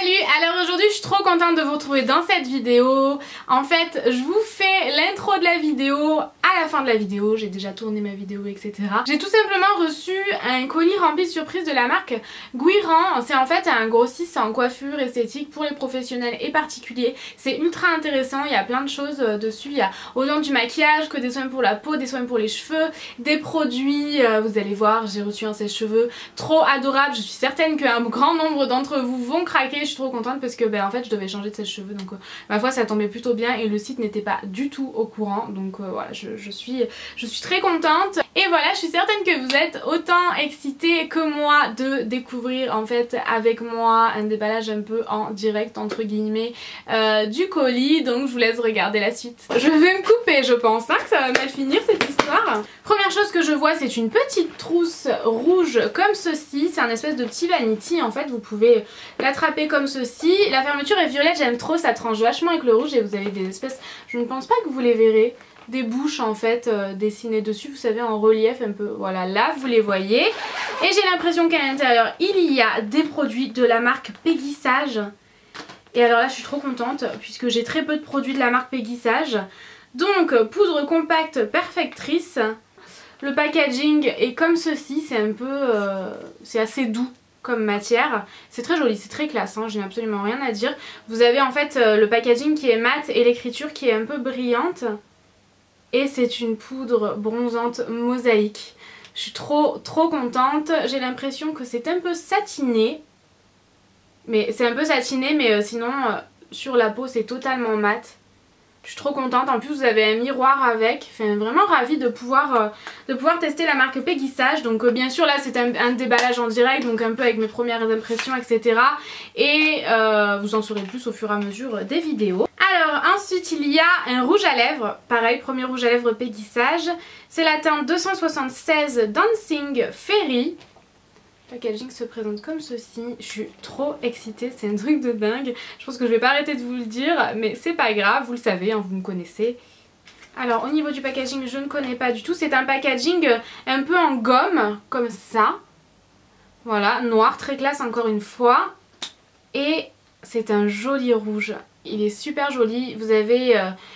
Salut, alors aujourd'hui je suis trop contente de vous retrouver dans cette vidéo. En fait je vous fais l'intro de la vidéo à la fin de la vidéo, j'ai déjà tourné ma vidéo etc. J'ai tout simplement reçu un colis rempli de surprises de la marque Guirand. C'est en fait un grossiste en coiffure esthétique pour les professionnels et particuliers. C'est ultra intéressant, il y a plein de choses dessus, il y a autant du maquillage que des soins pour la peau, des soins pour les cheveux, des produits, vous allez voir j'ai reçu un sèche-cheveux trop adorable. Je suis certaine qu'un grand nombre d'entre vous vont craquer. Je suis trop contente parce que en fait je devais changer de sèche-cheveux donc ma foi ça tombait plutôt bien et le site n'était pas du tout au courant donc voilà je suis très contente. Et voilà, je suis certaine que vous êtes autant excités que moi de découvrir en fait avec moi un déballage un peu en direct entre guillemets du colis, donc je vous laisse regarder la suite. Je vais me couper je pense que ça va mal finir cette histoire. Première chose que je vois, c'est une petite trousse rouge comme ceci, c'est un espèce de petit vanity en fait, vous pouvez l'attraper comme ceci. La fermeture est violette, j'aime trop, ça tranche vachement avec le rouge et vous avez des espèces, je ne pense pas que vous les verrez, des bouches en fait dessinées dessus, vous savez en relief un peu, voilà là vous les voyez. Et j'ai l'impression qu'à l'intérieur il y a des produits de la marque Peggy Sage. Et alors là je suis trop contente puisque j'ai très peu de produits de la marque Peggy Sage. Donc poudre compacte perfectrice. Le packaging est comme ceci, c'est un peu, c'est assez doux comme matière, c'est très joli, c'est très classe, hein, je n'ai absolument rien à dire. Vous avez en fait le packaging qui est mat et l'écriture qui est un peu brillante. Et c'est une poudre bronzante mosaïque. Je suis trop contente, j'ai l'impression que c'est un peu satiné. Mais c'est un peu satiné mais sinon sur la peau c'est totalement mat. Je suis trop contente, en plus vous avez un miroir avec, enfin, vraiment ravie de pouvoir tester la marque Peggy Sage. Donc bien sûr là c'est un déballage en direct, donc un peu avec mes premières impressions etc. Et vous en saurez plus au fur et à mesure des vidéos. Alors ensuite il y a un rouge à lèvres, pareil premier rouge à lèvres Peggy Sage. C'est la teinte 276 Dancing Fairy. Le packaging se présente comme ceci, je suis trop excitée, c'est un truc de dingue. Je pense que je vais pas arrêter de vous le dire, mais c'est pas grave, vous le savez, hein, vous me connaissez. Alors au niveau du packaging, je ne connais pas du tout, c'est un packaging un peu en gomme, comme ça. Voilà, noir, très classe encore une fois. Et c'est un joli rouge. Il est super joli, vous avez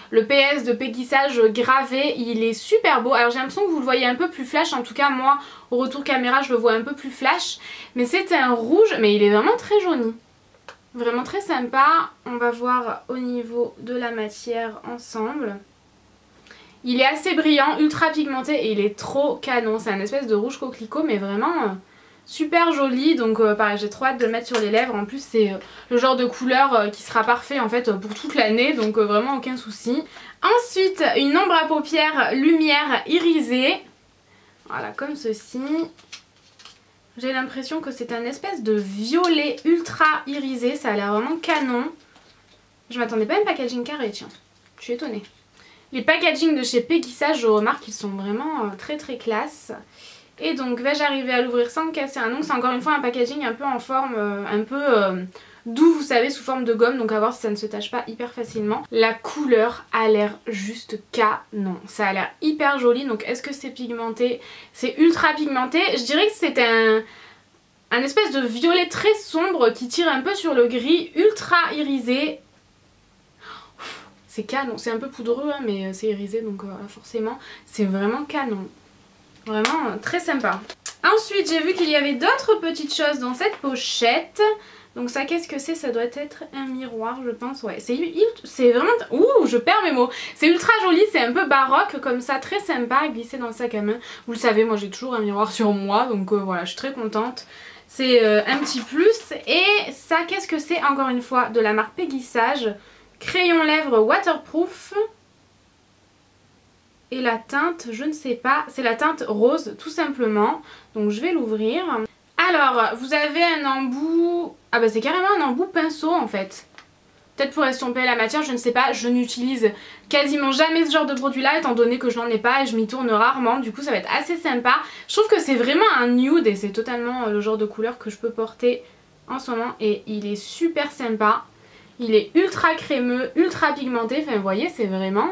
le PS de Peggy Sage gravé, il est super beau. Alors j'ai l'impression que vous le voyez un peu plus flash, en tout cas moi au retour caméra je le vois un peu plus flash. Mais c'est un rouge, mais il est vraiment très joli. Vraiment très sympa. On va voir au niveau de la matière ensemble. Il est assez brillant, ultra pigmenté et il est trop canon. C'est un espèce de rouge coquelicot mais vraiment... super joli, donc pareil j'ai trop hâte de le mettre sur les lèvres. En plus c'est le genre de couleur qui sera parfait en fait pour toute l'année, donc vraiment aucun souci. Ensuite une ombre à paupières lumière irisée, voilà comme ceci. J'ai l'impression que c'est un espèce de violet ultra irisé, ça a l'air vraiment canon. Je m'attendais pas à un packaging carré, tiens, je suis étonnée. Les packagings de chez Peggy Sage, je remarque qu'ils sont vraiment très classe. Et donc vais-je arriver à l'ouvrir sans me casser un ongle. C'est encore une fois un packaging un peu en forme, un peu doux vous savez, sous forme de gomme. Donc à voir si ça ne se tâche pas hyper facilement. La couleur a l'air juste canon. Ça a l'air hyper joli. Donc est-ce que c'est pigmenté? C'est ultra pigmenté. Je dirais que c'est un espèce de violet très sombre qui tire un peu sur le gris, ultra irisé. C'est canon. C'est un peu poudreux hein, mais c'est irisé donc forcément c'est vraiment canon. Vraiment très sympa. Ensuite j'ai vu qu'il y avait d'autres petites choses dans cette pochette. Donc ça qu'est-ce que c'est? Ça doit être un miroir je pense. Ouais c'est vraiment... Ouh je perds mes mots. C'est ultra joli, c'est un peu baroque comme ça, très sympa à glisser dans le sac à main. Vous le savez moi j'ai toujours un miroir sur moi donc voilà je suis très contente. C'est un petit plus. Et ça qu'est-ce que c'est? Encore une fois de la marque Peggy Sage. Crayon lèvres waterproof. Et la teinte, je ne sais pas, c'est la teinte rose tout simplement. Donc je vais l'ouvrir. Alors, vous avez un embout... Ah bah c'est carrément un embout pinceau en fait. Peut-être pour estomper la matière, je ne sais pas. Je n'utilise quasiment jamais ce genre de produit là étant donné que je n'en ai pas et je m'y tourne rarement. Du coup ça va être assez sympa. Je trouve que c'est vraiment un nude et c'est totalement le genre de couleur que je peux porter en ce moment. Et il est super sympa. Il est ultra crémeux, ultra pigmenté. Enfin vous voyez c'est vraiment...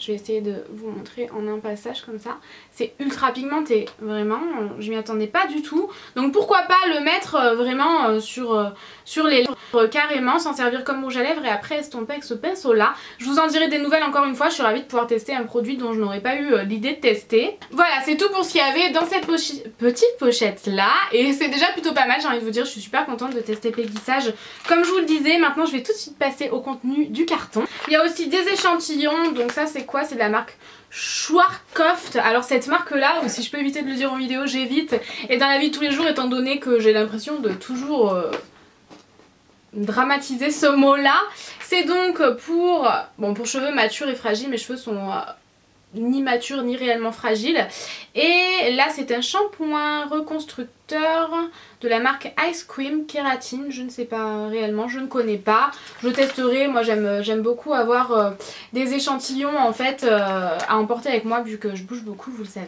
Je vais essayer de vous montrer en un passage comme ça. C'est ultra pigmenté, vraiment, je m'y attendais pas du tout. Donc pourquoi pas le mettre vraiment sur les lèvres carrément, s'en servir comme rouge à lèvres et après estomper avec ce pinceau là. Je vous en dirai des nouvelles encore une fois, je suis ravie de pouvoir tester un produit dont je n'aurais pas eu l'idée de tester. Voilà, c'est tout pour ce qu'il y avait dans cette petite pochette là. Et c'est déjà plutôt pas mal, j'ai envie de vous dire, je suis super contente de tester Peggy Sage. Comme je vous le disais, maintenant je vais tout de suite passer au contenu du carton. Il y a aussi des échantillons, donc ça c'est quoi? C'est de la marque Schwarzkopf. Alors cette marque là, si je peux éviter de le dire en vidéo, j'évite. Et dans la vie de tous les jours, étant donné que j'ai l'impression de toujours dramatiser ce mot là, c'est donc pour cheveux matures et fragiles. Mes cheveux sont ni matures ni réellement fragiles. Et là c'est un shampoing reconstructeur de la marque Ice Cream Kératine. Je ne sais pas réellement, je ne connais pas. Je testerai, moi j'aime beaucoup avoir des échantillons en fait à emporter avec moi vu que je bouge beaucoup, vous le savez.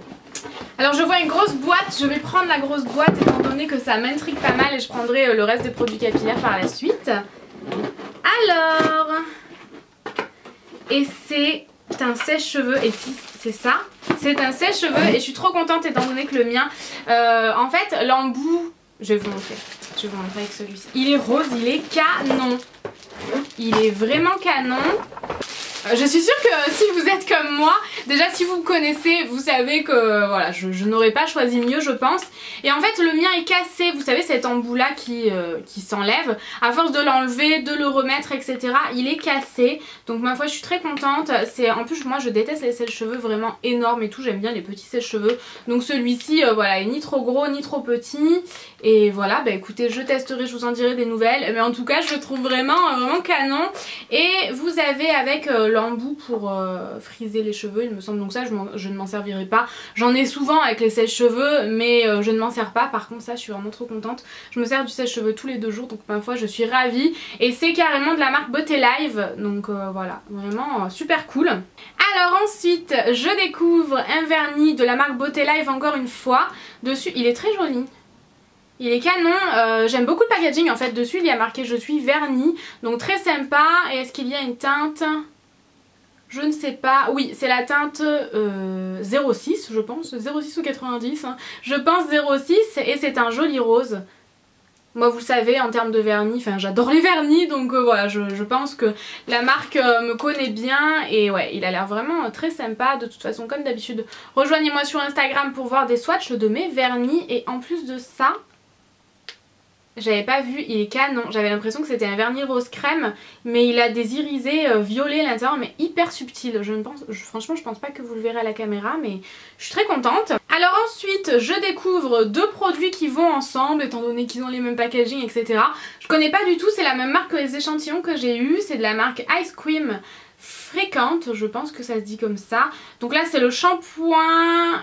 Alors je vois une grosse boîte, je vais prendre la grosse boîte étant donné que ça m'intrigue pas mal et je prendrai le reste des produits capillaires par la suite. Alors, et c'est un sèche-cheveux, et si c'est ça, c'est un sèche-cheveux et je suis trop contente étant donné que le mien, en fait l'embout, je vais vous montrer avec celui-ci, il est rose, il est canon, il est vraiment canon. Je suis sûre que si vous êtes comme moi, déjà si vous me connaissez, vous savez que voilà, je n'aurais pas choisi mieux je pense. Et en fait le mien est cassé, vous savez cet embout là qui s'enlève. À force de l'enlever, de le remettre etc, il est cassé. Donc ma foi je suis très contente. En plus moi je déteste les sèche-cheveux vraiment énormes et tout, j'aime bien les petits sèche-cheveux. Donc celui-ci voilà, est ni trop gros ni trop petit. Et voilà, bah écoutez, je testerai, je vous en dirai des nouvelles. Mais en tout cas je le trouve vraiment canon. Et vous avez avec l'embout pour friser les cheveux il me semble, donc ça je ne m'en servirai pas. J'en ai souvent avec les sèche-cheveux mais je ne m'en sers pas, par contre ça je suis vraiment trop contente. Je me sers du sèche-cheveux tous les 2 jours donc ma foi je suis ravie. Et c'est carrément de la marque Beauté Live, donc voilà, vraiment super cool. Alors ensuite je découvre un vernis de la marque Beauté Live encore une fois. Dessus il est très joli. Il est canon, j'aime beaucoup le packaging en fait, dessus il y a marqué je suis vernis, donc très sympa. Et est-ce qu'il y a une teinte? Je ne sais pas, oui c'est la teinte 06 je pense, 06 ou 90, hein. Je pense 06 et c'est un joli rose. Moi vous le savez en termes de vernis, enfin j'adore les vernis donc voilà je pense que la marque me connaît bien et ouais il a l'air vraiment très sympa. De toute façon comme d'habitude rejoignez-moi sur Instagram pour voir des swatchs de mes vernis. Et en plus de ça, j'avais pas vu, il est canon, j'avais l'impression que c'était un vernis rose crème mais il a des irisés violets à l'intérieur mais hyper subtils. Franchement je pense pas que vous le verrez à la caméra mais je suis très contente. Alors ensuite je découvre 2 produits qui vont ensemble étant donné qu'ils ont les mêmes packaging etc. Je connais pas du tout, c'est la même marque que les échantillons que j'ai eu, c'est de la marque Ice Cream Fréquente, je pense que ça se dit comme ça. Donc là c'est le shampoing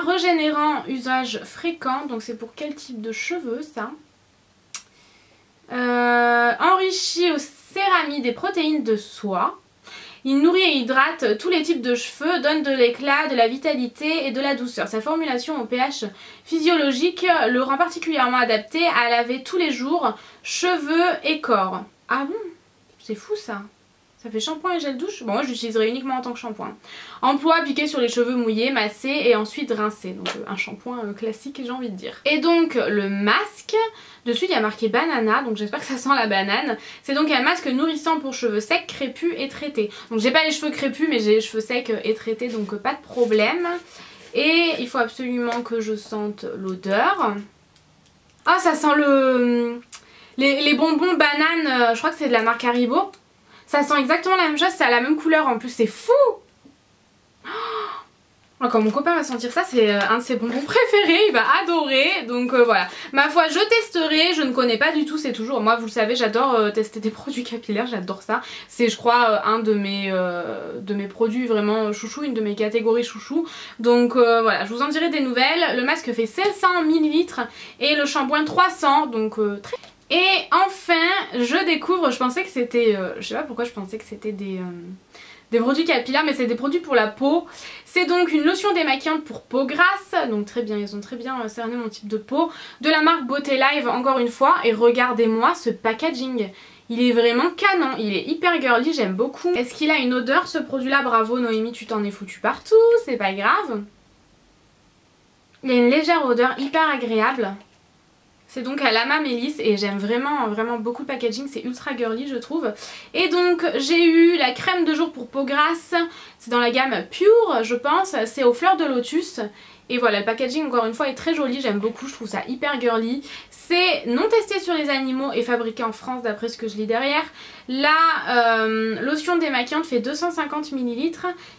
régénérant usage fréquent. Donc c'est pour quel type de cheveux ça? Enrichi aux céramides et protéines de soie. Il nourrit et hydrate tous les types de cheveux, donne de l'éclat, de la vitalité et de la douceur. Sa formulation au pH physiologique le rend particulièrement adapté à laver tous les jours, cheveux et corps. Ah bon? C'est fou ça. Ça fait shampoing et gel douche. Bon moi je l'utiliserai uniquement en tant que shampoing. Emploi appliqué sur les cheveux mouillés, massé et ensuite rincé. Donc un shampoing classique j'ai envie de dire. Et donc le masque, dessus il y a marqué banana, donc j'espère que ça sent la banane. C'est donc un masque nourrissant pour cheveux secs, crépus et traités. Donc j'ai pas les cheveux crépus mais j'ai les cheveux secs et traités donc pas de problème. Et il faut absolument que je sente l'odeur. Ah ça sent les bonbons bananes, je crois que c'est de la marque Haribo. Ça sent exactement la même chose, c'est à la même couleur en plus, c'est fou! Oh, quand mon copain va sentir ça, c'est un de ses bonbons préférés, il va adorer. Donc voilà, ma foi je testerai, je ne connais pas du tout, c'est toujours, moi vous le savez j'adore tester des produits capillaires, j'adore ça. C'est je crois un de mes produits vraiment chouchou, une de mes catégories chouchou. Donc voilà, je vous en dirai des nouvelles. Le masque fait 500 ml et le shampoing 300, donc très... Et enfin je découvre, je pensais que c'était, je sais pas pourquoi je pensais que c'était des produits capillaires mais c'est des produits pour la peau. C'est donc une lotion démaquillante pour peau grasse, donc très bien, ils ont très bien cerné mon type de peau, de la marque Beauté Live encore une fois. Et regardez-moi ce packaging, Il est vraiment canon, il est hyper girly, j'aime beaucoup. Est-ce qu'il a une odeur ce produit là? Bravo Noémie, tu t'en es foutu partout, c'est pas grave. Il a une légère odeur hyper agréable. C'est donc à l'Ama Mélisse et j'aime vraiment beaucoup le packaging, c'est ultra girly je trouve. Et donc j'ai eu la crème de jour pour peau grasse, c'est dans la gamme Pure je pense, c'est aux fleurs de lotus. Et voilà, le packaging encore une fois est très joli, j'aime beaucoup, je trouve ça hyper girly. C'est non testé sur les animaux et fabriqué en France d'après ce que je lis derrière. La lotion démaquillante fait 250 ml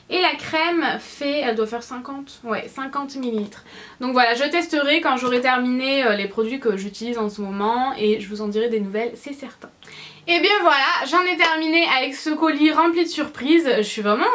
et la crème fait, elle doit faire 50, ouais 50 ml. Donc voilà, je testerai quand j'aurai terminé les produits que j'utilise en ce moment et je vous en dirai des nouvelles, c'est certain. Et bien voilà, j'en ai terminé avec ce colis rempli de surprises. Je suis vraiment...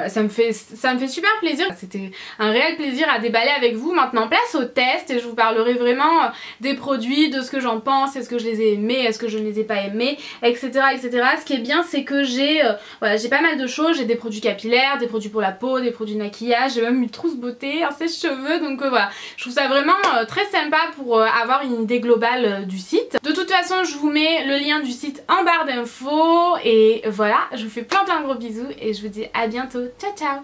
ça me fait super plaisir. C'était un réel plaisir à déballer avec vous. Maintenant place au test et je vous parlerai vraiment des produits, de ce que j'en pense, est-ce que je les ai aimés, est-ce que je ne les ai pas aimés, etc. etc. Ce qui est bien c'est que j'ai voilà, j'ai pas mal de choses. J'ai des produits capillaires, des produits pour la peau, des produits de maquillage, j'ai même une trousse beauté, un sèche-cheveux. Donc voilà, je trouve ça vraiment très sympa pour avoir une idée globale du site. De toute façon je vous mets le lien du site en barre d'infos et voilà, je vous fais plein de gros bisous et je vous dis à bientôt, ciao ciao.